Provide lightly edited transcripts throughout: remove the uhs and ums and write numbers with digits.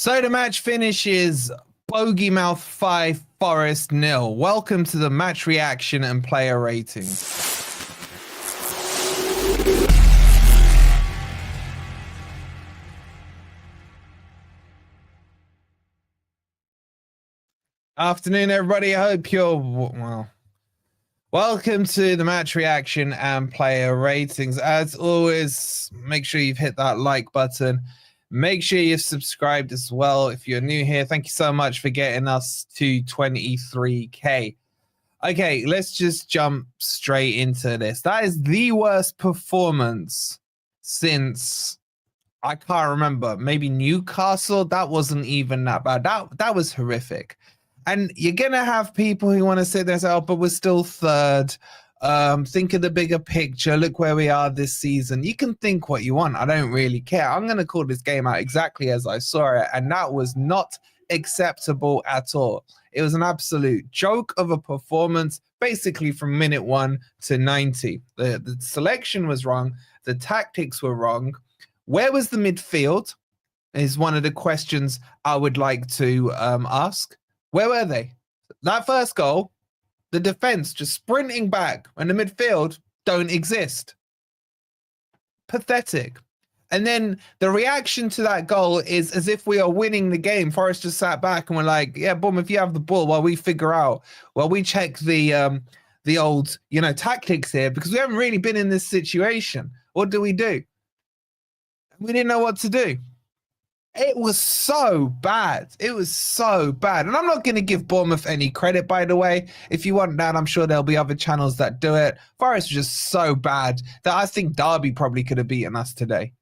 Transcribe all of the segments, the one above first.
So the match finishes Bournemouth 5, Forest 0. Welcome to the match reaction and player ratings. Afternoon, everybody. I hope you're well. Welcome to the match reaction and player ratings. As always, make sure you've hit that like button. Make sure you've subscribed as well. If you're new here, thank you so much for getting us to 23K. Okay, let's just jump straight into this. That is the worst performance since, I can't remember, maybe Newcastle. That wasn't even that bad. That was horrific. And you're going to have people who want to sit there and say, oh, but we're still third. Think of the bigger picture. Look where we are this season. You can think what you want. I don't really care. I'm going to call this game out exactly as I saw it. And that was not acceptable at all. It was an absolute joke of a performance, basically from minute 1 to 90. The selection was wrong. The tactics were wrong. Where was the midfield is one of the questions I would like to ask. Where were they? That first goal, the defense just sprinting back and the midfield don't exist. Pathetic. And then the reaction to that goal is as if we are winning the game. Forest just sat back and we're like, yeah, boom, if you have the ball while we figure out, while we check the old, tactics here, because we haven't really been in this situation. What do? We didn't know what to do. It was so bad. It was so bad. And I'm not going to give Bournemouth any credit, by the way. If you want that, I'm sure there'll be other channels that do it. Forest was just so bad that I think Derby probably could have beaten us today.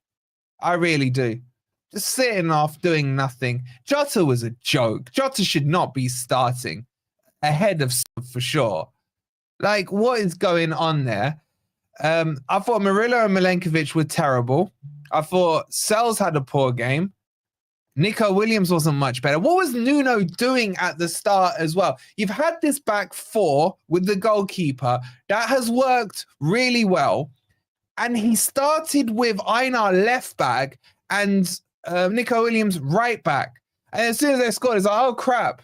I really do. Just sitting off, doing nothing. Jota was a joke. Jota should not be starting ahead of for sure. Like, what is going on there? I thought Murillo and Milenkovic were terrible. I thought Sells had a poor game. Nico Williams wasn't much better. What was Nuno doing at the start as well? You've had this back four with the goalkeeper. That has worked really well. And he started with Einar left back and Nico Williams right back. And as soon as they scored, it's like, oh, crap.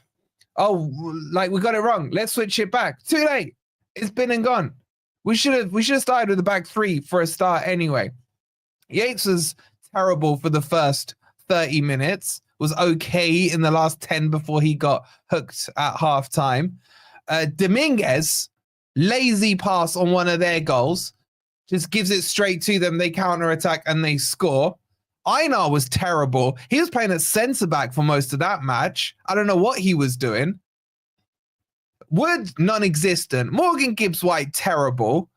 Oh, like we got it wrong. Let's switch it back. Too late. It's been and gone. We should have started with the back three for a start anyway. Yates was terrible for the first 30 minutes, was okay in the last 10 before he got hooked at half time. Dominguez, lazy pass on one of their goals, just gives it straight to them. They counter attack and they score. Einar was terrible. He was playing at centre back for most of that match. I don't know what he was doing. Wood, non-existent. Morgan Gibbs-White, terrible.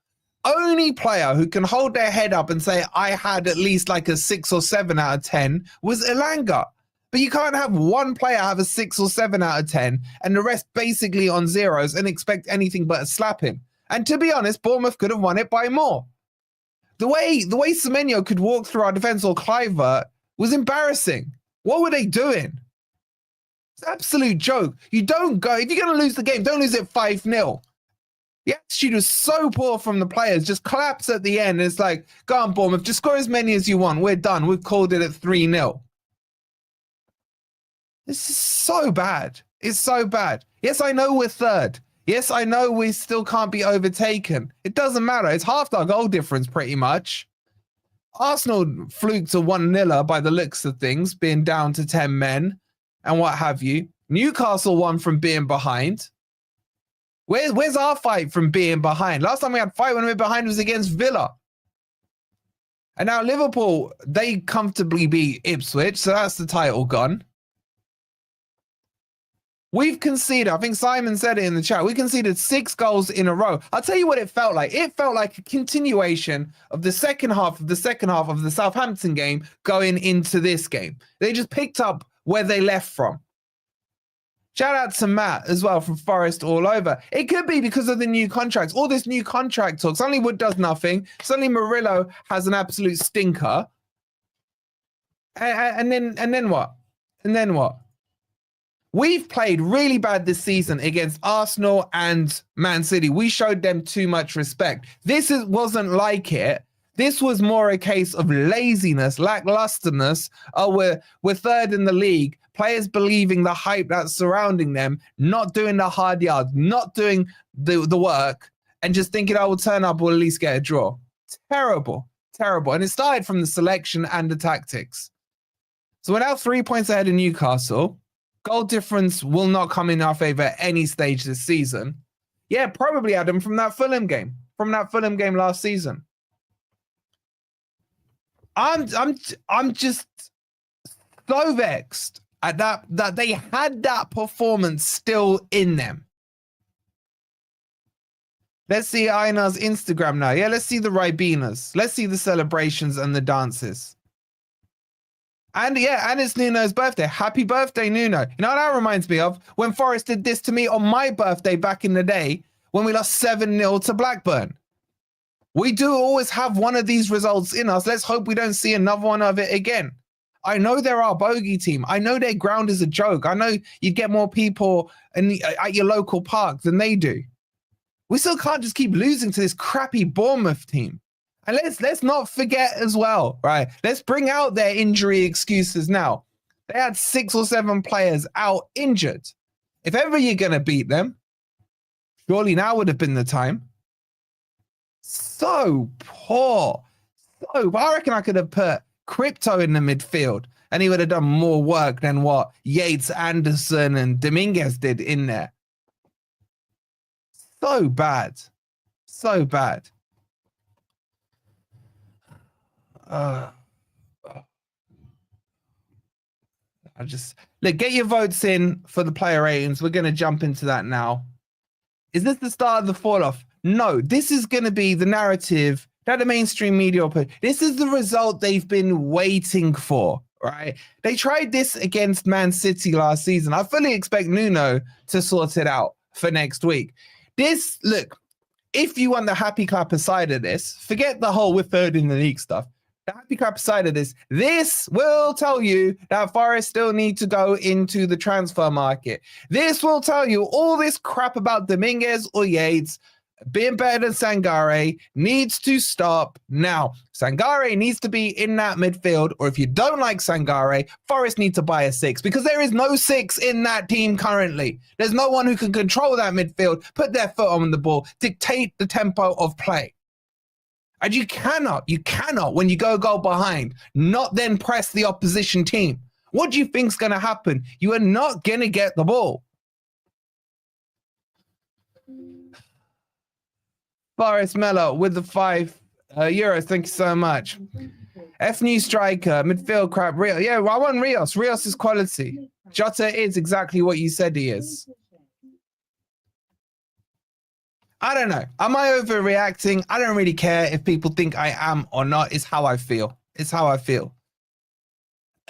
Only player who can hold their head up and say, I had at least like a 6 or 7 out of 10 was Elanga. But you can't have one player have a 6 or 7 out of 10 and the rest basically on zeros and expect anything but a slapping. And to be honest, Bournemouth could have won it by more. The way Semenyo could walk through our defense or Cliver was embarrassing. What were they doing? It's an absolute joke. You don't go, if you're going to lose the game, don't lose it 5-0. The attitude was so poor from the players, just collapse at the end. It's like, go on, Bournemouth, just score as many as you want. We're done. We've called it at 3-0. This is so bad. It's so bad. Yes, I know we're third. Yes, I know we still can't be overtaken. It doesn't matter. It's half our goal difference pretty much. Arsenal fluked to 1-0 by the looks of things, being down to 10 men and what have you. Newcastle won from being behind. Where's our fight from being behind? Last time we had fight when we were behind was against Villa. And now Liverpool, they comfortably beat Ipswich, so that's the title gone. We've conceded, I think Simon said it in the chat, we conceded 6 goals in a row. I'll tell you what it felt like. It felt like a continuation of the second half of the Southampton game going into this game. They just picked up where they left from. Shout out to Matt as well from Forest all over. It could be because of the new contracts. All this new contract talk. Suddenly Wood does nothing. Suddenly Murillo has an absolute stinker. And then what? And then what? We've played really bad this season against Arsenal and Man City. We showed them too much respect. This wasn't like it. This was more a case of laziness, lacklusterness. Oh, we're third in the league. Players believing the hype that's surrounding them, not doing the hard yards, not doing the work, and just thinking, "I will turn up, we'll at least get a draw." Terrible, terrible. And it started from the selection and the tactics. So we're now 3 points ahead of Newcastle. Goal difference will not come in our favor at any stage this season. Yeah, probably, Adam, from that Fulham game last season. I'm just so vexed at that they had that performance still in them. Let's see Ainar's Instagram now. Yeah, let's see the Ribenas. Let's see the celebrations and the dances. And yeah, and it's Nuno's birthday. Happy birthday, Nuno. You know what that reminds me of? When Forest did this to me on my birthday back in the day when we lost 7-0 to Blackburn. We do always have one of these results in us. Let's hope we don't see another one of it again. I know they're our bogey team. I know their ground is a joke. I know you get more people at your local park than they do. We still can't just keep losing to this crappy Bournemouth team. And let's not forget as well, right? Let's bring out their injury excuses now. They had 6 or 7 players out injured. If ever you're going to beat them, surely now would have been the time. So poor. I reckon I could have put Crypto in the midfield and he would have done more work than what Yates, Anderson, and Dominguez did in there. So bad. So bad. Look, get your votes in for the player ratings. We're going to jump into that now. Is this the start of the fall off? No, this is going to be the narrative that the mainstream media will put. This is the result they've been waiting for, right? They tried this against Man City last season. I fully expect Nuno to sort it out for next week. Look, if you want the happy clapper side of this, forget the whole we're third in the league stuff. The happy clapper side of this will tell you that Forest still need to go into the transfer market. This will tell you all this crap about Dominguez or Yates being better than Sangare needs to stop now. Sangare needs to be in that midfield, or if you don't like Sangare, Forest need to buy a 6 because there is no 6 in that team currently. There's no one who can control that midfield, put their foot on the ball, dictate the tempo of play. And you cannot, when you go goal behind, not then press the opposition team. What do you think's going to happen? You are not going to get the ball. Forest Mello with the €5. Thank you so much. F new striker, midfield crap. Rios. Yeah, well, I want Rios. Rios is quality. Jota is exactly what you said he is. I don't know. Am I overreacting? I don't really care if people think I am or not. It's how I feel. It's how I feel.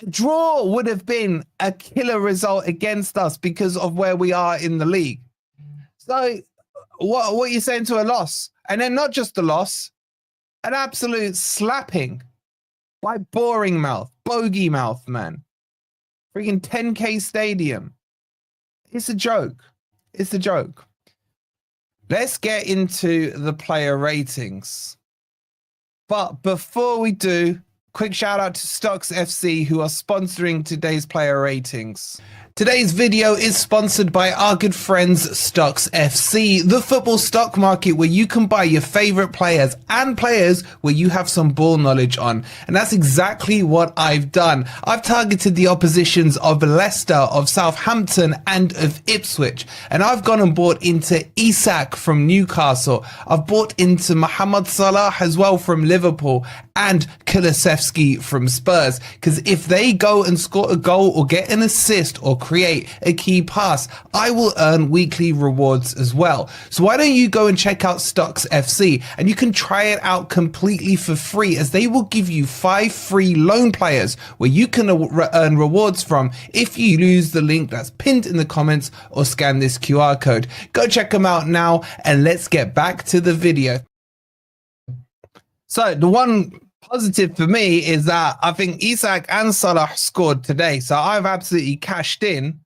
A draw would have been a killer result against us because of where we are in the league. So what are you saying to a loss? And then not just a loss, an absolute slapping by boring mouth, bogey mouth, man. Freaking 10K stadium. It's a joke. It's a joke. Let's get into the player ratings. But before we do, quick shout out to STOCKSFC who are sponsoring today's player ratings. Today's video is sponsored by our good friends STOCKSFC, the football stock market where you can buy your favorite players and players where you have some ball knowledge on. And that's exactly what I've done. I've targeted the oppositions of Leicester, of Southampton and of Ipswich. And I've gone and bought into Isak from Newcastle. I've bought into Mohamed Salah as well from Liverpool and Kulusevski from Spurs. Because if they go and score a goal or get an assist or create a key pass, I will earn weekly rewards as well. So why don't you go and check out STOCKSFC and you can try it out completely for free, as they will give you 5 free loan players where you can earn rewards from if you use the link that's pinned in the comments or scan this QR code. Go check them out now and let's get back to the video. So the one positive for me is that I think Isak and Salah scored today. So I've absolutely cashed in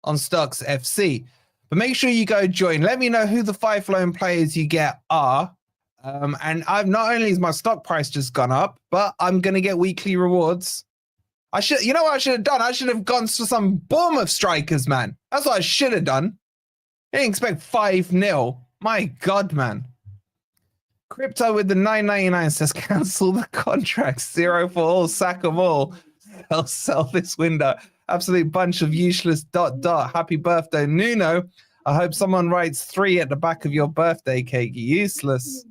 on STOCKSFC. But make sure you go join. Let me know who the 5 loan players you get are. And I've not only is my stock price just gone up, but I'm going to get weekly rewards. You know what I should have done? I should have gone for some Bournemouth strikers, man. That's what I should have done. I didn't expect 5-0. My God, man. Crypto with the 9.99 says cancel the contracts. 0 for all, sack them all. Sell this window. Absolute bunch of useless ... Happy birthday, Nuno. I hope someone writes 3 at the back of your birthday cake. Useless.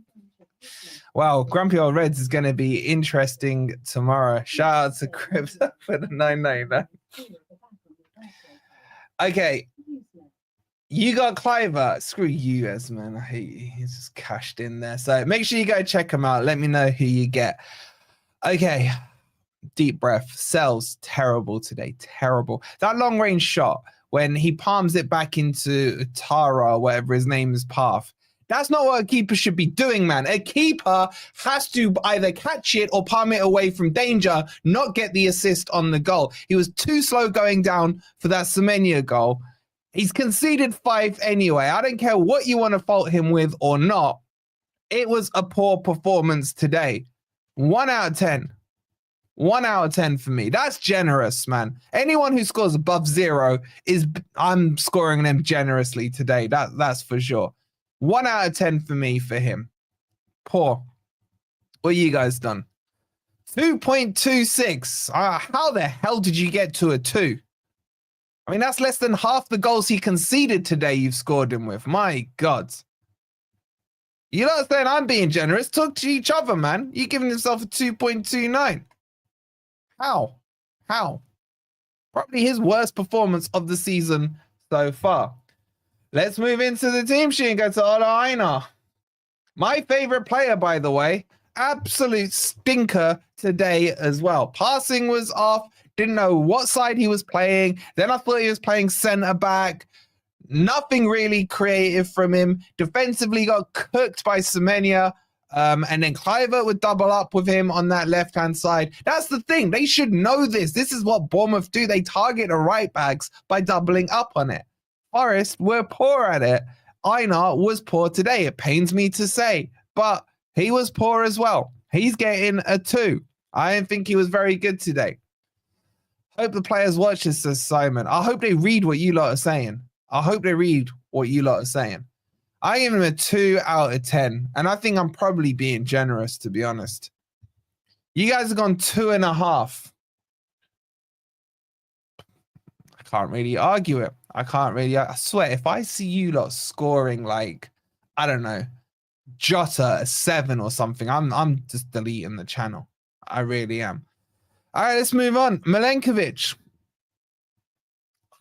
Wow, Grumpy Old Reds is going to be interesting tomorrow. Shout out to Crypto for the 9.99. Okay. You got Cliver. Screw you, Esman. I hate you. He's just cashed in there. So make sure you go check him out. Let me know who you get. Okay. Deep breath. Sells terrible today. Terrible. That long range shot when he palms it back into Tara, whatever his name is, path. That's not what a keeper should be doing, man. A keeper has to either catch it or palm it away from danger, not get the assist on the goal. He was too slow going down for that Semenya goal. He's conceded 5 anyway. I don't care what you want to fault him with or not. It was a poor performance today. 1 out of 10. 1 out of 10 for me. That's generous, man. Anyone who scores above 0 I'm scoring them generously today. That's for sure. 1 out of 10 for me for him. Poor. What you guys done? 2.26. How the hell did you get to a 2? I mean, that's less than half the goals he conceded today you've scored him with. My God. You know what I'm saying? I'm being generous. Talk to each other, man. You're giving yourself a 2.29. How? Probably his worst performance of the season so far. Let's move into the team sheet and go to Ola Aina. My favorite player, by the way. Absolute stinker today as well. Passing was off. Didn't know what side he was playing. Then I thought he was playing centre back. Nothing really creative from him. Defensively got cooked by Semenya. And then Kluivert would double up with him on that left-hand side. That's the thing. They should know this. This is what Bournemouth do. They target the right backs by doubling up on it. Forest were poor at it. Einar was poor today. It pains me to say, but he was poor as well. He's getting a 2. I didn't think he was very good today. Hope the players watch this, says Simon. I hope they read what you lot are saying. I give him a 2 out of 10. And I think I'm probably being generous, to be honest. You guys have gone 2.5. I can't really argue it. I swear, if I see you lot scoring like, I don't know, Jota a 7 or something, I'm just deleting the channel. I really am. All right, let's move on. Milenkovic.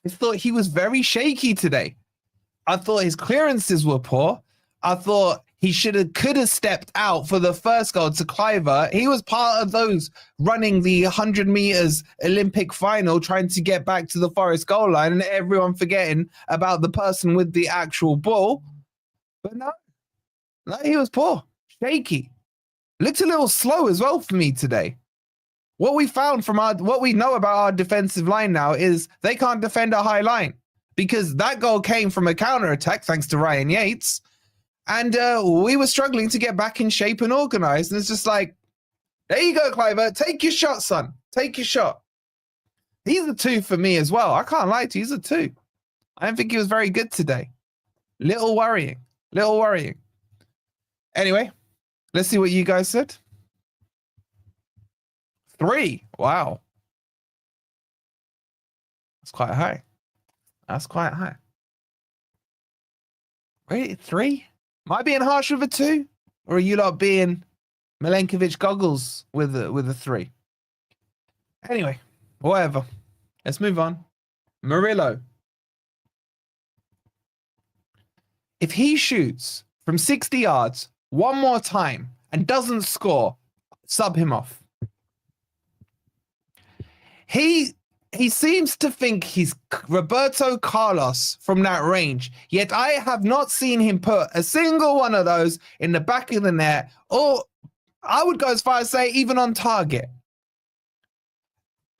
I thought he was very shaky today. I thought his clearances were poor. I thought he could have stepped out for the first goal to Kluivert. He was part of those running the 100 meters Olympic final, trying to get back to the Forest goal line, and everyone forgetting about the person with the actual ball. But no, he was poor, shaky. Looked a little slow as well for me today. What we found from what we know about our defensive line now is they can't defend a high line, because that goal came from a counter-attack thanks to Ryan Yates. And we were struggling to get back in shape and organized. And it's just like, there you go, Kluivert. Take your shot, son. Take your shot. He's a 2 for me as well. I can't lie to you. He's a 2. I don't think he was very good today. Little worrying. Anyway, let's see what you guys said. 3. Wow. That's quite high. Wait, 3? Am I being harsh with a 2? Or are you lot being Milenkovic goggles with a 3? Anyway, whatever. Let's move on. Murillo. If he shoots from 60 yards one more time and doesn't score, sub him off. He seems to think he's Roberto Carlos from that range, yet I have not seen him put a single one of those in the back of the net, or I would go as far as say even on target.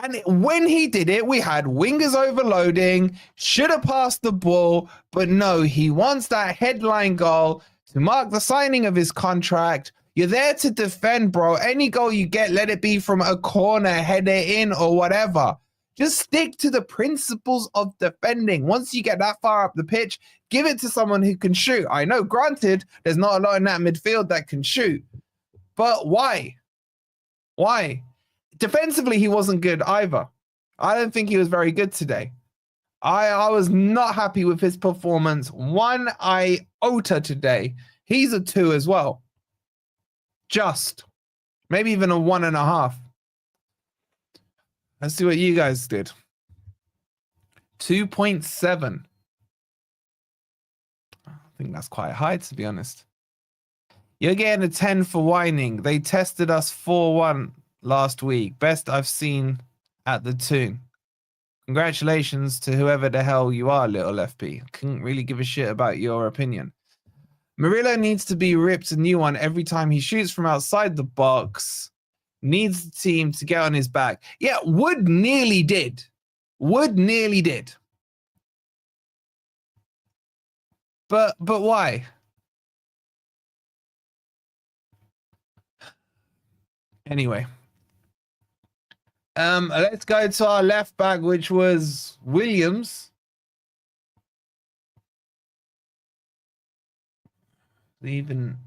And when he did it, we had wingers overloading, should have passed the ball, but no, he wants that headline goal to mark the signing of his contract. You're there to defend, bro. Any goal you get, let it be from a corner, header in or whatever. Just stick to the principles of defending. Once you get that far up the pitch, give it to someone who can shoot. I know, granted, there's not a lot in that midfield that can shoot. But why? Why? Defensively, he wasn't good either. I don't think he was very good today. I was not happy with his performance. 1 iota today. He's a 2 as well. Just. Maybe even a 1.5. Let's see what you guys did. 2.7. I think that's quite high, to be honest. You're getting a 10 for whining. They tested us 4-1 last week. Best I've seen at the tune. Congratulations to whoever the hell you are, little FP. Couldn't really give a shit about your opinion. Murillo needs to be ripped a new one every time he shoots from outside the box. Needs the team to get on his back. Yeah, Wood nearly did. Wood nearly did. But why? Anyway. Let's go to our left back, which was Williams. Even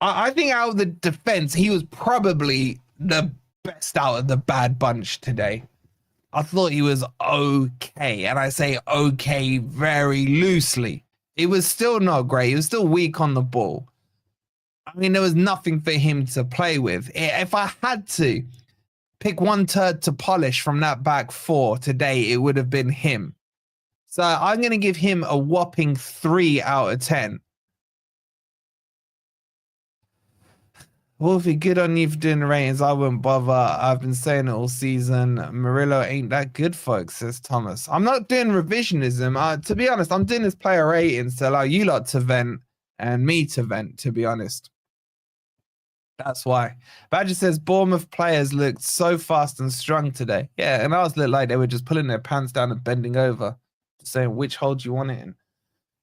I think out of the defense, he was probably the best out of the bad bunch today. I thought he was okay, and I say okay very loosely. It was still not great. He was still weak on the ball. I mean, there was nothing for him to play with. If I had to pick one turd to polish from that back 4 today, it would have been him. So I'm going to give him a whopping 3 out of 10. Wolfie, good on you for doing the ratings. I wouldn't bother. I've been saying it all season. Murillo ain't that good, folks, says Thomas. I'm not doing revisionism. To be honest, I'm doing this player ratings to allow you lot to vent and me to vent, to be honest. That's why. Badger says Bournemouth players looked so fast and strong today. Yeah, and ours looked like they were just pulling their pants down and bending over, saying which hole do you want it in.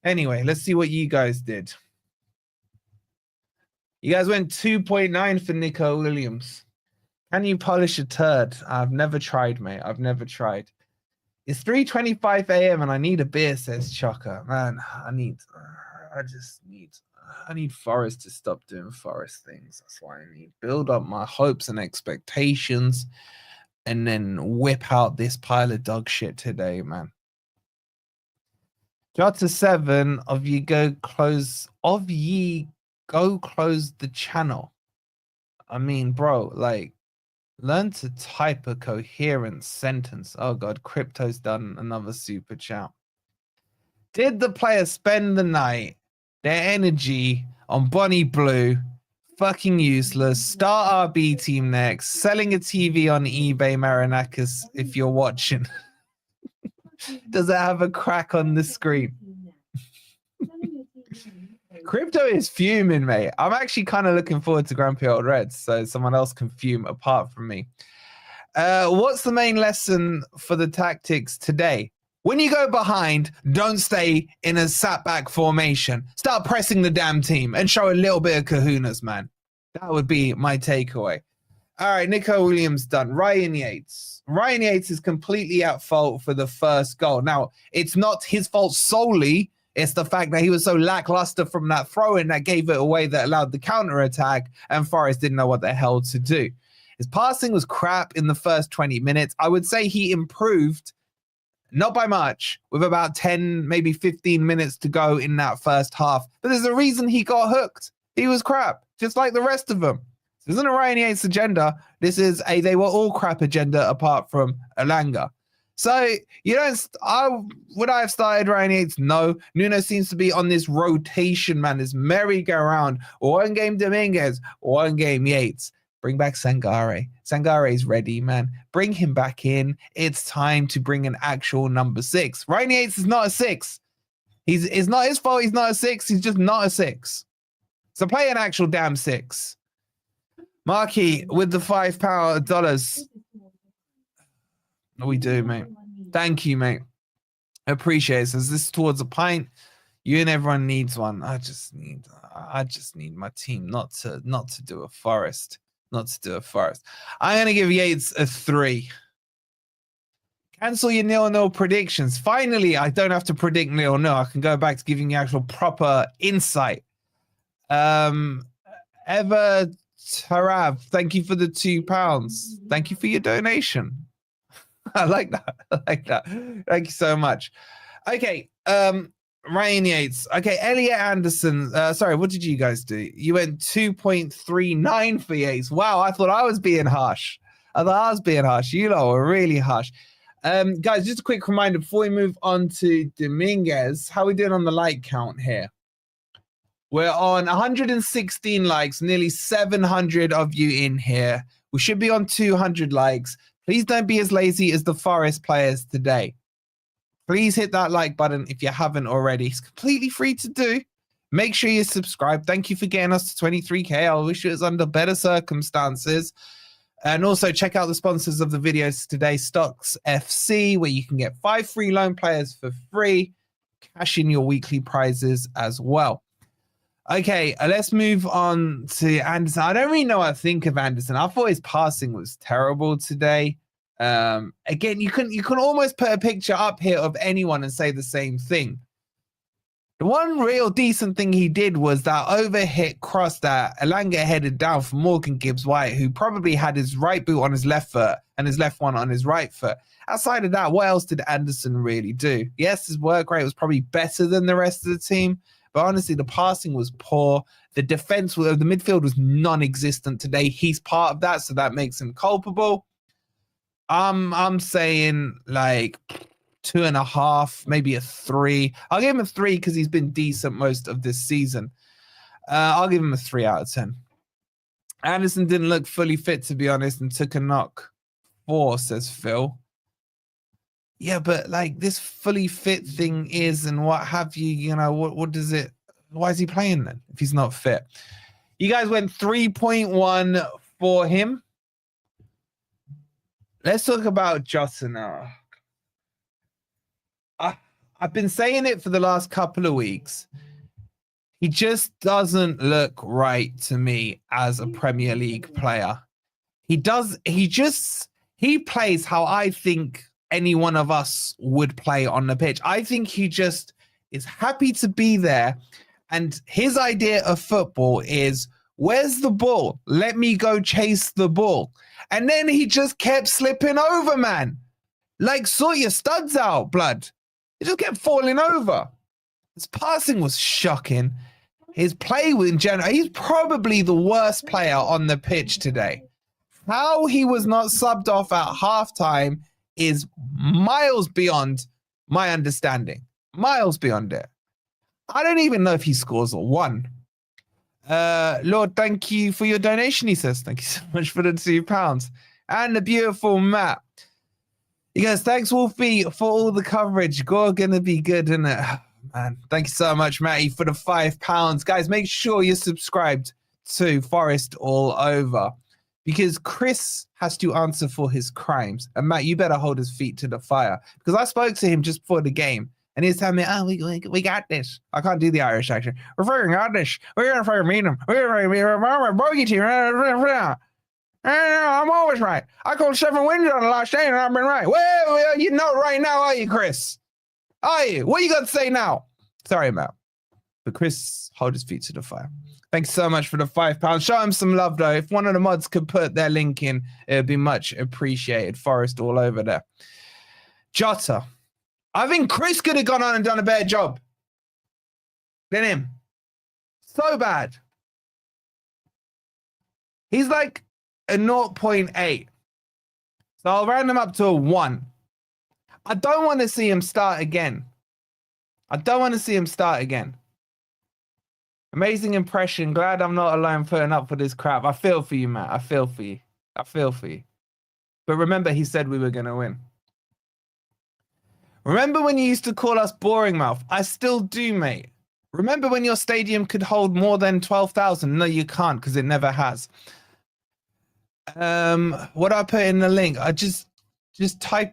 Anyway, let's see what you guys did. You guys went 2.9 for Nico Williams. Can you polish a turd? I've never tried, mate. I've never tried. It's 3:25 a.m. and I need a beer, says Chocker. Man, I need Forest to stop doing Forest things. That's why I need build up my hopes and expectations and then whip out this pile of dog shit today, man. Jota 7 of ye go close the channel. I mean, bro, like, learn to type a coherent sentence. Oh God, Crypto's done another super chat. Did the players spend the night, their energy on Bonnie Blue? Fucking useless. Start our B team next. Selling a TV on eBay, Marinakis, if you're watching. Does it have a crack on the screen? Crypto is fuming, mate. I'm actually kind of looking forward to Grumpy Old Reds, so someone else can fume apart from me. What's the main lesson for the tactics today? When you go behind, don't stay in a sat back formation. Start pressing the damn team and show a little bit of kahunas, man. That would be my takeaway. All right, Nico Williams done. Ryan Yates. Ryan Yates is completely at fault for the first goal. Now, it's not his fault solely. It's the fact that he was so lackluster from that throw-in that gave it away, that allowed the counter-attack, and Forest didn't know what the hell to do. His passing was crap in the first 20 minutes. I would say he improved, not by much, with about 10, maybe 15 minutes to go in that first half. But there's a reason he got hooked. He was crap, just like the rest of them. This isn't a Ryan Yates agenda. This is a they were all crap agenda apart from Elanga. So, you don't, would I have started Ryan Yates? No. Nuno seems to be on this rotation, man, this merry-go-round. One game Dominguez, one game Yates. Bring back Sangare. Sangare is ready, man. Bring him back in. It's time to bring an actual number 6. Ryan Yates is not a 6. It's not his fault he's not a 6. He's just not a 6. So play an actual damn 6. Marky with the $5. We do, mate. Thank you, mate. Appreciate it. Says this is towards a pint. You and everyone needs one. I just need my team not to do a Forest. Not to do a Forest. I'm gonna give Yates a 3. Cancel your 0-0 predictions. Finally, I don't have to predict 0-0. I can go back to giving you actual proper insight. Eva Tarav, thank you for the £2. Thank you for your donation. I like that. I like that. Thank you so much. Okay, Ryan Yates. Okay, Elliot Anderson. Sorry, what did you guys do? You went 2.39 for Yates. Wow, I thought I was being harsh. You lot were really harsh. Guys, just a quick reminder before we move on to Dominguez. How are we doing on the like count here? We're on 116 likes, nearly 700 of you in here. We should be on 200 likes. Please don't be as lazy as the Forest players today. Please hit that like button if you haven't already. It's completely free to do. Make sure you subscribe. Thank you for getting us to 23K. I wish it was under better circumstances. And also check out the sponsors of the videos today, STOCKSFC, where you can get 5 free loan players for free. Cash in your weekly prizes as well. Okay, let's move on to Anderson. I don't really know what to think of Anderson. I thought his passing was terrible today. Again, you can almost put a picture up here of anyone and say the same thing. The one real decent thing he did was that overhit cross that Elanga headed down for Morgan Gibbs-White, who probably had his right boot on his left foot and his left one on his right foot. Outside of that, what else did Anderson really do? Yes, his work rate was probably better than the rest of the team, but honestly, the passing was poor. The defense, the midfield was non-existent today. He's part of that, so that makes him culpable. I'm saying like 2.5, maybe a 3. I'll give him a 3 because he's been decent most of this season. I'll give him a 3 out of 10. Anderson didn't look fully fit, to be honest, and took a knock. 4, says Phil. Yeah, but like this fully fit thing is, and what have you, you know, what does it, why is he playing then if he's not fit? You guys went 3.1 for him. Let's talk about Jota now. I've been saying it for the last couple of weeks. He just doesn't look right to me as a Premier League player. He plays how I think any one of us would play on the pitch. I think he just is happy to be there. And his idea of football is, where's the ball? Let me go chase the ball. And then he just kept slipping over, man. Like, sort your studs out, blood. He just kept falling over. His passing was shocking. His play in general, he's probably the worst player on the pitch today. How he was not subbed off at halftime is miles beyond my understanding. Miles beyond it. I don't even know if he scores a 1. Lord, thank you for your donation, he says. Thank you so much for the £2. And the beautiful Matt. He goes, thanks, Wolfie, for all the coverage. You're going to be good, isn't it? Man, thank you so much, Matty, for the £5. Guys, make sure you're subscribed to Forest All Over, because Chris has to answer for his crimes. And Matt, you better hold his feet to the fire, because I spoke to him just before the game, and he's telling me, oh, we got this. I can't do the Irish accent. We're fucking got this. We're going to fucking meet him. We're going to meet him. Bogey team. I'm always right. I called 7 wins on the last day, and I've been right. Well, you're not right now, are you, Chris? Are you? What you got to say now? Sorry, Matt. But Chris, hold his feet to the fire. Thanks so much for the £5. Show him some love, though. If one of the mods could put their link in, it would be much appreciated. Forest all over there. Jota. I think Chris could have gone on and done a better job than him. So bad. He's like a 0.8. So I'll round him up to a 1. I don't want to see him start again. Amazing impression. Glad I'm not alone putting up for this crap. I feel for you, Matt. I feel for you. But remember, he said we were going to win. Remember when you used to call us boring mouth? I still do, mate. Remember when your stadium could hold more than 12,000? No, you can't, because it never has. What do I put in the link? I just type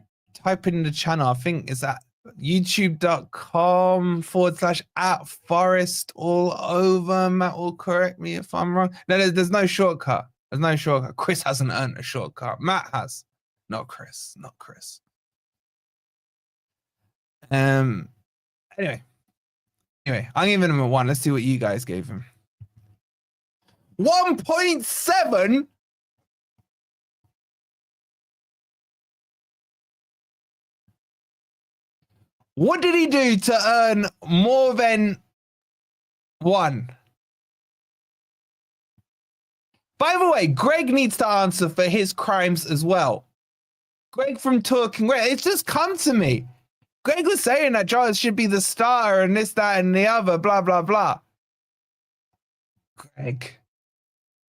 in the channel. I think is that YouTube.com/@Forest all over. Matt will correct me if I'm wrong. No, there's no shortcut. There's no shortcut. Chris hasn't earned a shortcut. Matt has. Not Chris. Not Chris. Anyway, I'm giving him a 1. Let's see what you guys gave him. 1.7. What did he do to earn more than 1? By the way, Greg needs to answer for his crimes as well. Greg from Talking Red, it's just come to me. Greg was saying that Charles should be the starter and this, that, and the other, blah, blah, blah. Greg.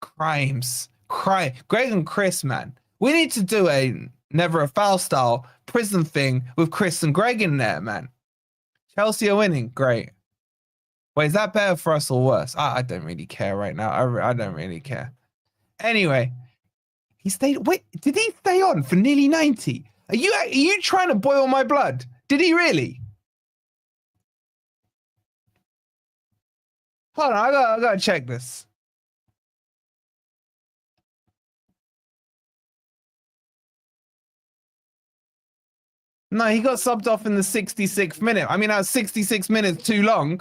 Crimes. Greg and Chris, man. We need to do a Never a Foul style prison thing with Chris and Greg in there, man. Chelsea are winning. Great. Wait, is that better for us or worse? I don't really care right now. I don't really care. Anyway, he stayed. Wait, did he stay on for nearly 90? Are you trying to boil my blood? Did he really? Hold on, I gotta check this. No, he got subbed off in the 66th minute. I mean, that was 66 minutes too long.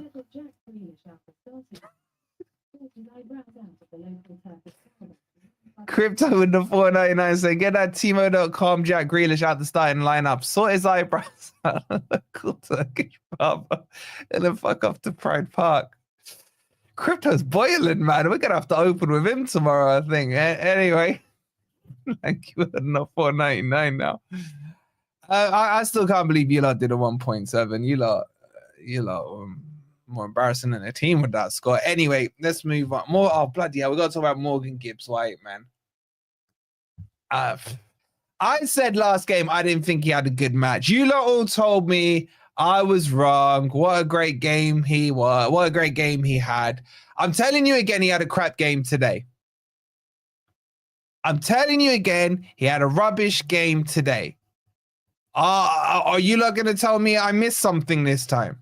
Crypto with the 4.99 saying, get that Timo.com Jack Grealish out the starting lineup. Sort his eyebrows out. Cool Turkish barber. And then fuck off to Pride Park. Crypto's boiling, man. We're going to have to open with him tomorrow, I think. Anyway. Thank you for the 4.99 now. I still can't believe you lot did a 1.7. You lot more embarrassing than a team with that score. Anyway, let's move on. More. Oh, bloody hell. We got to talk about Morgan Gibbs-White, man. I said last game I didn't think he had a good match. You lot all told me I was wrong. What a great game he was. What a great game he had. I'm telling you again, he had a crap game today. I'm telling you again, he had a rubbish game today. Are you lot going to tell me I missed something this time?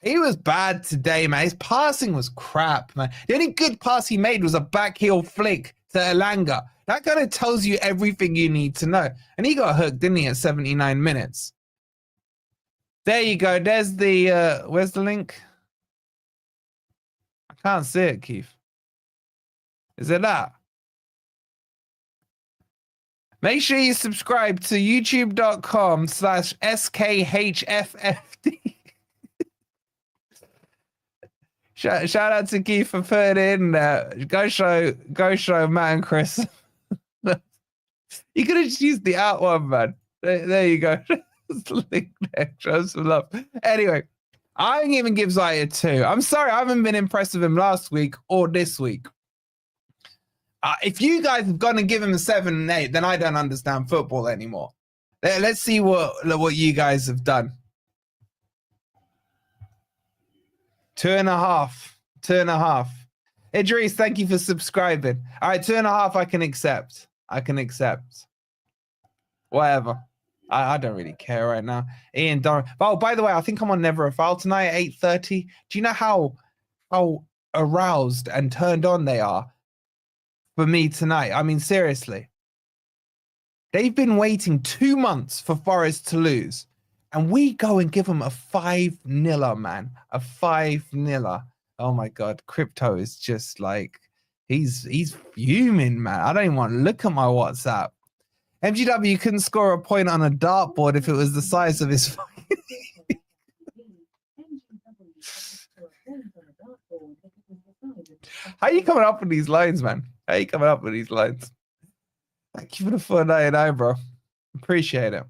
He was bad today, man. His passing was crap, man. The only good pass he made was a back heel flick to Elanga. That kind of tells you everything you need to know. And he got hooked, didn't he, at 79 minutes? There you go. There's the, where's the link? I can't see it, Keith. Is it that? Make sure you subscribe to youtube.com/SKHFFD. Shout out to Keith for putting it in there. Go show Matt and Chris. You could have just used the out one, man. There you go. Link there. Show some love. Anyway, I don't even give Zaya a 2. I'm sorry, I haven't been impressed with him last week or this week. If you guys have gone and given him a 7 and 8, then I don't understand football anymore. Let's see what you guys have done. 2.5. 2.5. Idris, thank you for subscribing. All right, 2.5 I can accept. I can accept. Whatever. I don't really care right now. Ian Durham. Oh, by the way, I think I'm on Never a Foul tonight at 8:30. Do you know how aroused and turned on they are for me tonight? I mean, seriously. They've been waiting 2 months for Forest to lose. And we go and give them a 5-0, man. A 5-0. Oh, my God. Crypto is just like, he's fuming, man. I don't even want to look at my WhatsApp. MGW couldn't score a point on a dartboard if it was the size of his fucking... How are you coming up with these lines, man? How are you coming up with these lines? Thank you for the 4.99, bro. Appreciate it.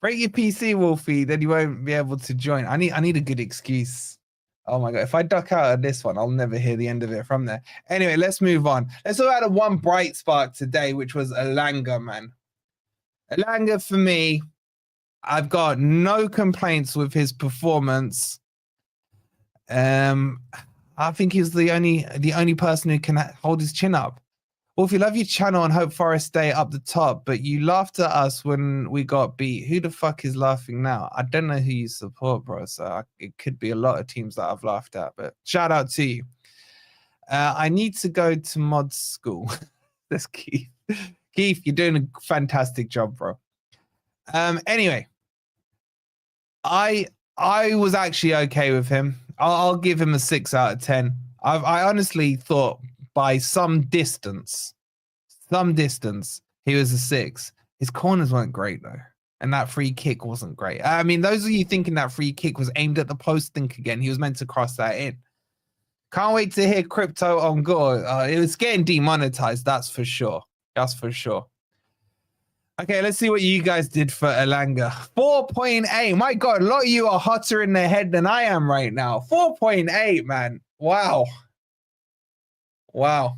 Break your PC, Wolfie, then you won't be able to join. I need a good excuse. Oh my God. If I duck out of this one, I'll never hear the end of it from there. Anyway, let's move on. Let's talk about the one bright spark today, which was Elanga, man. Elanga, for me, I've got no complaints with his performance. I think he's the only person who can hold his chin up. Wolfie, love your channel and hope Forest stay up the top, but you laughed at us when we got beat. Who the fuck is laughing now? I don't know who you support, bro. So it could be a lot of teams that I've laughed at, but shout out to you. I need to go to mod school. That's Keith. Keith, you're doing a fantastic job, bro. Anyway, I was actually okay with him. I'll give him a 6 out of 10. I honestly thought by some distance, he was a 6. His corners weren't great though, and that free kick wasn't great. I mean, those of you thinking that free kick was aimed at the post, think again. He was meant to cross that in. Can't wait to hear crypto on Gore. It was getting demonetized, that's for sure. That's for sure. Okay, let's see what you guys did for Elanga. 4.8. My God, a lot of you are hotter in the head than I am right now. 4.8, man. Wow. Wow.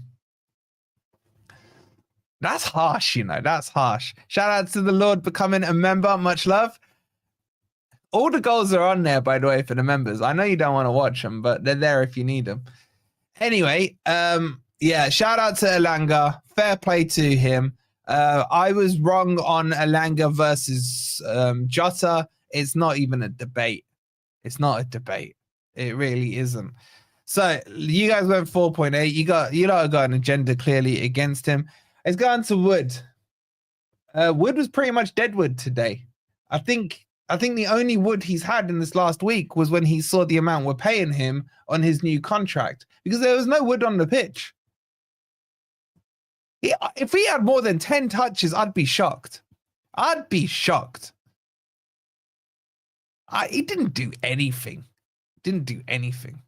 That's harsh, you know. That's harsh. Shout out to the Lord becoming a member. Much love. All the goals are on there, by the way, for the members. I know you don't want to watch them, but they're there if you need them. Anyway, yeah, shout out to Elanga. Fair play to him. I was wrong on Elanga versus Jota. It's not even a debate. It's not a debate. It really isn't. So you guys went 4.8. You lot got an agenda clearly against him. It's gone to Wood. Wood was pretty much deadwood today. I think the only Wood he's had in this last week was when he saw the amount we're paying him on his new contract, because there was no Wood on the pitch. If he had more than 10 touches, I'd be shocked. I'd be shocked. He didn't do anything. Didn't do anything.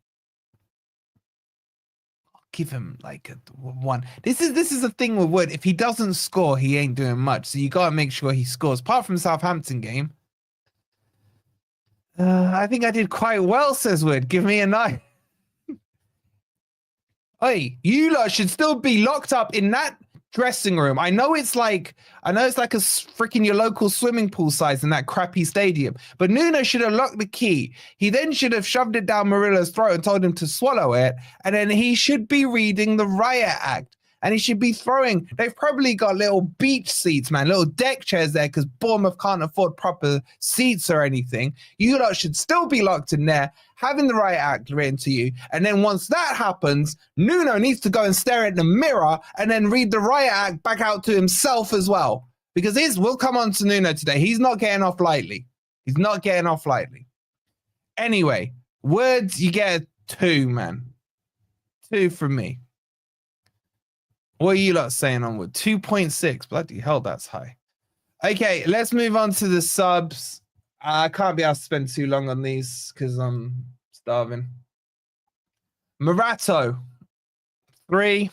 I'll give him like a 1. This is the thing with Wood. If he doesn't score, he ain't doing much. So you got to make sure he scores. Apart from the Southampton game, I think I did quite well, says Wood. Give me a 9. Hey, you lot should still be locked up in that dressing room. I know it's like a freaking your local swimming pool size in that crappy stadium, but Nuno should have locked the key. He then should have shoved it down Murillo's throat and told him to swallow it, and then he should be reading the riot act. And he should be throwing. They've probably got little beach seats, man, little deck chairs there, because Bournemouth can't afford proper seats or anything. You lot should still be locked in there, having the riot act written to you. And then once that happens, Nuno needs to go and stare at the mirror and then read the riot act back out to himself as well. Because we'll come on to Nuno today. He's not getting off lightly. He's not getting off lightly. Anyway, words, you get a 2, man. 2 from me. What are you lot saying onward? 2.6. Bloody hell, that's high. Okay, let's move on to the subs. I can't be asked to spend too long on these because I'm starving. Murillo, 3.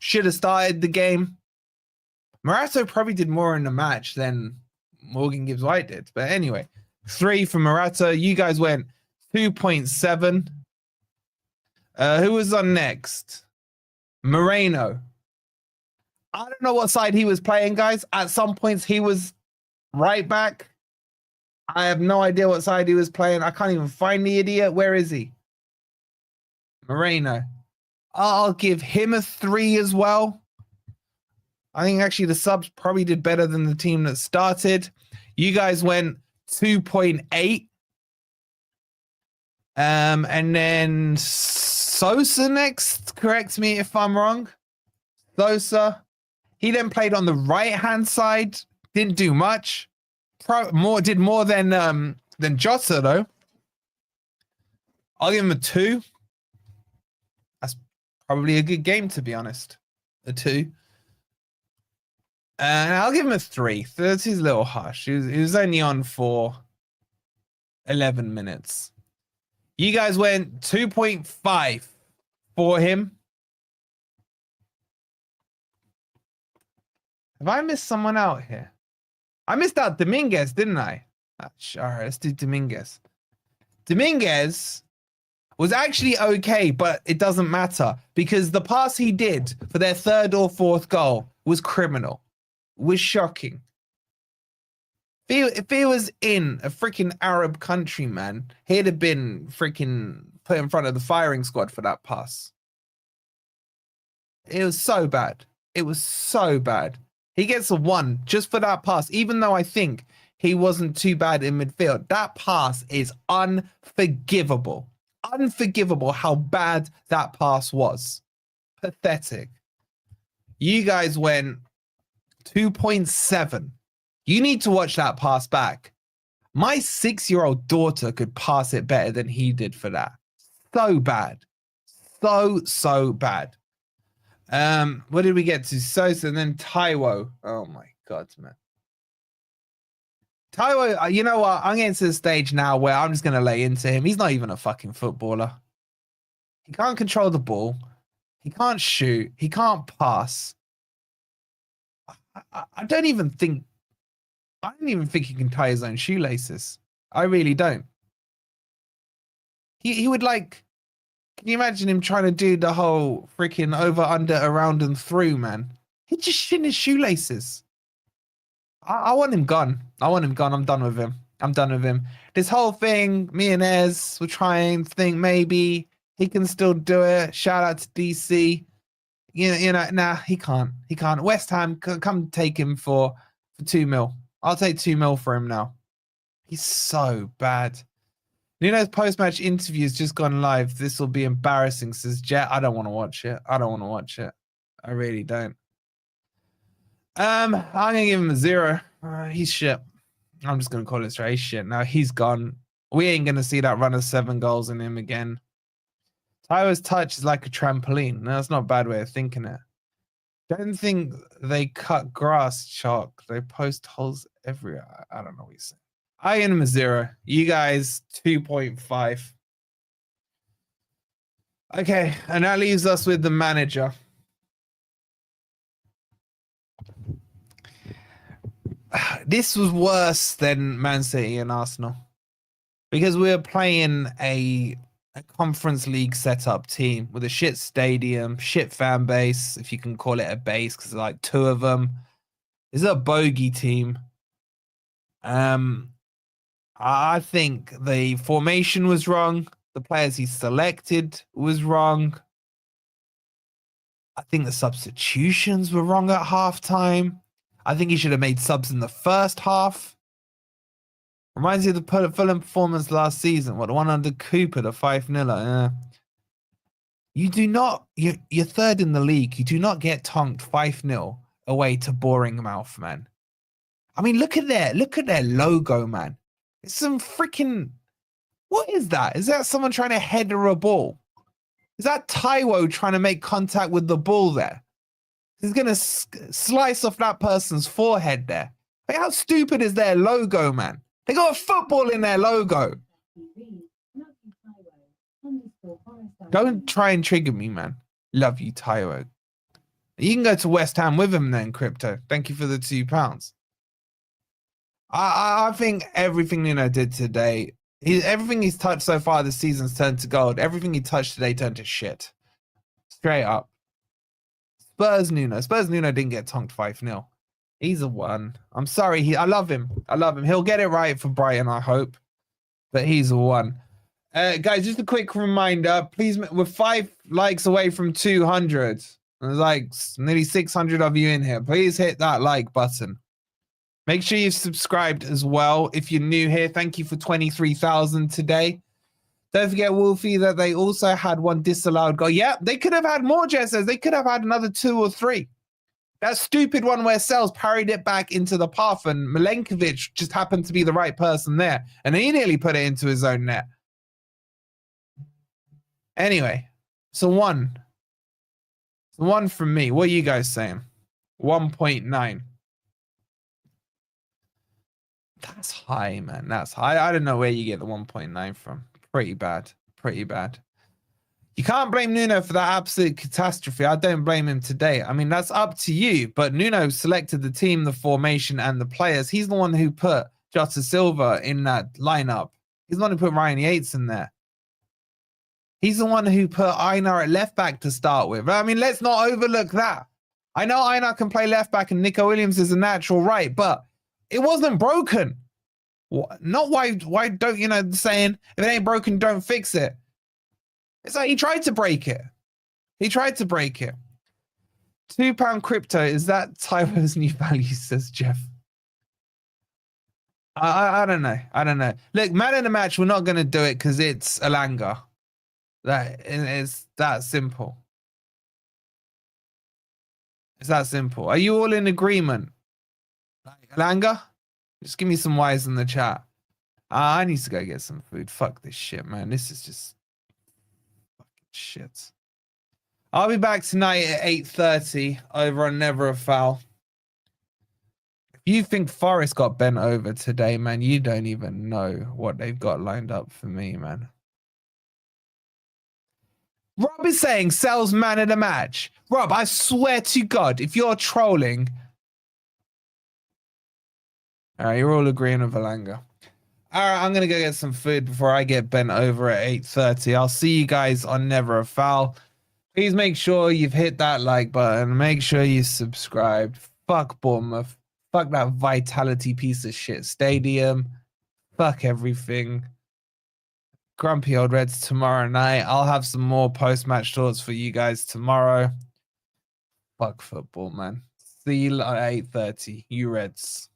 Should have started the game. Murillo probably did more in the match than Morgan Gibbs White did. But anyway, 3 for Murillo. You guys went 2.7. Who was on next? Moreno. I don't know what side he was playing, guys. At some points, he was right back. I have no idea what side he was playing. I can't even find the idiot. Where is he? Moreno. I'll give him a 3 as well. I think actually the subs probably did better than the team that started. You guys went 2.8. And then Sosa next, correct me if I'm wrong. Sosa, he then played on the right-hand side, didn't do much. Did more than Jota though. I'll give him a 2. That's probably a good game, to be honest. A 2. And I'll give him a 3. That's his little harsh. He was only on for 11 minutes. You guys went 2.5 for him. Have I missed someone out here? I missed out Dominguez, didn't I? All right, let's do Dominguez. Dominguez was actually okay, but it doesn't matter because the pass he did for their 3rd or 4th goal was criminal, was shocking. If he was in a freaking Arab country, man, he'd have been freaking put in front of the firing squad for that pass. It was so bad. It was so bad. He gets a 1 just for that pass, even though I think he wasn't too bad in midfield. That pass is unforgivable. Unforgivable how bad that pass was. Pathetic. You guys went 2.7. You need to watch that pass back. My 6-year-old daughter could pass it better than he did for that. So bad. So bad. What did we get to? Sosa and then Taiwo. Oh my God, man. Taiwo, you know what? I'm getting to the stage now where I'm just going to lay into him. He's not even a fucking footballer. He can't control the ball. He can't shoot. He can't pass. I don't even think he can tie his own shoelaces. I really don't. He would like, can you imagine him trying to do the whole freaking over, under, around and through, man? He'd just shin his shoelaces. I want him gone. I want him gone. I'm done with him. I'm done with him. This whole thing, me and Ez were trying to think maybe he can still do it. Shout out to DC. You know, nah, he can't. He can't. West Ham, come take him for 2 mil. I'll take 2 mil for him now. He's so bad. Nuno's post-match interview's just gone live. This will be embarrassing, says Jet. I don't want to watch it. I don't want to watch it. I really don't. I'm gonna give him a 0. He's shit. I'm just gonna call it straight. He's shit. Now he's gone. We ain't gonna see that run of 7 goals in him again. Taiwo's touch is like a trampoline. No, that's not a bad way of thinking it. Don't think they cut grass, Chalk. They post holes everywhere. I don't know what you're saying. I give him a 0. You guys 2.5. Okay, and that leaves us with the manager. This was worse than Man City and Arsenal because we were playing a Conference League setup team with a shit stadium, shit fan base, if you can call it a base, because like 2 of them. This is a bogey team. I think the formation was wrong. The players he selected was wrong. I think the substitutions were wrong at halftime. I think he should have made subs in the first half. Reminds you of the Fulham performance last season. What, the one under Cooper, the 5-0. You do not, you're third in the league. You do not get tonked 5-0 away to Bournemouth, man. I mean, look at their logo, man. It's some freaking, what is that? Is that someone trying to header a ball? Is that Taiwo trying to make contact with the ball there? He's going to slice off that person's forehead there. Like, how stupid is their logo, man? They got a football in their logo. Don't try and trigger me, man. Love you, Taiwo. You can go to West Ham with him then, Crypto. Thank you for the £2. I think everything Nuno did today, everything he's touched so far this season's turned to gold. Everything he touched today turned to shit. Straight up. Spurs Nuno didn't get tonked 5-0. He's a 1. I'm sorry. I love him. I love him. He'll get it right for Brighton, I hope. But he's a 1. Guys, just a quick reminder. Please, we're 5 likes away from 200. There's like nearly 600 of you in here. Please hit that like button. Make sure you've subscribed as well. If you're new here, thank you for 23,000 today. Don't forget, Wolfie, that they also had 1 disallowed goal. Yeah, they could have had more, Jess says. They could have had another 2 or 3. That stupid one where Sells parried it back into the path and Milenkovic just happened to be the right person there. And he nearly put it into his own net. Anyway, so 1. So 1 from me. What are you guys saying? 1.9. That's high, man. That's high. I don't know where you get the 1.9 from. Pretty bad. Pretty bad. You can't blame Nuno for that absolute catastrophe. I don't blame him today. I mean, that's up to you. But Nuno selected the team, the formation, and the players. He's the one who put Jota Silva in that lineup. He's the one who put Ryan Yates in there. He's the one who put Einar at left back to start with. I mean, let's not overlook that. I know Einar can play left back and Nico Williams is a natural right, but it wasn't broken. Not why don't, you know, the saying, if it ain't broken, don't fix it. It's like he tried to break it. He tried to break it. £2 crypto, is that Tyro's new value, says Jeff. I don't know. I don't know. Look, man in the match, we're not going to do it because it's Alanga. That is that simple. It's that simple. Are you all in agreement? Alanga? Just give me some Y's in the chat. I need to go get some food. Fuck this shit, man. This is just fucking shit. I'll be back tonight at 8:30 over on Never a Foul. If you think Forest got bent over today, man, you don't even know what they've got lined up for me, man. Rob is saying sells man of the match. Rob, I swear to God, if you're trolling. All right, you're all agreeing with Alanga. All right, I'm going to go get some food before I get bent over at 8:30. I'll see you guys on Never a Foul. Please make sure you've hit that like button. Make sure you subscribed. Fuck Bournemouth. Fuck that Vitality piece of shit stadium. Fuck everything. Grumpy Old Reds tomorrow night. I'll have some more post-match thoughts for you guys tomorrow. Fuck football, man. See you at 8:30. You Reds.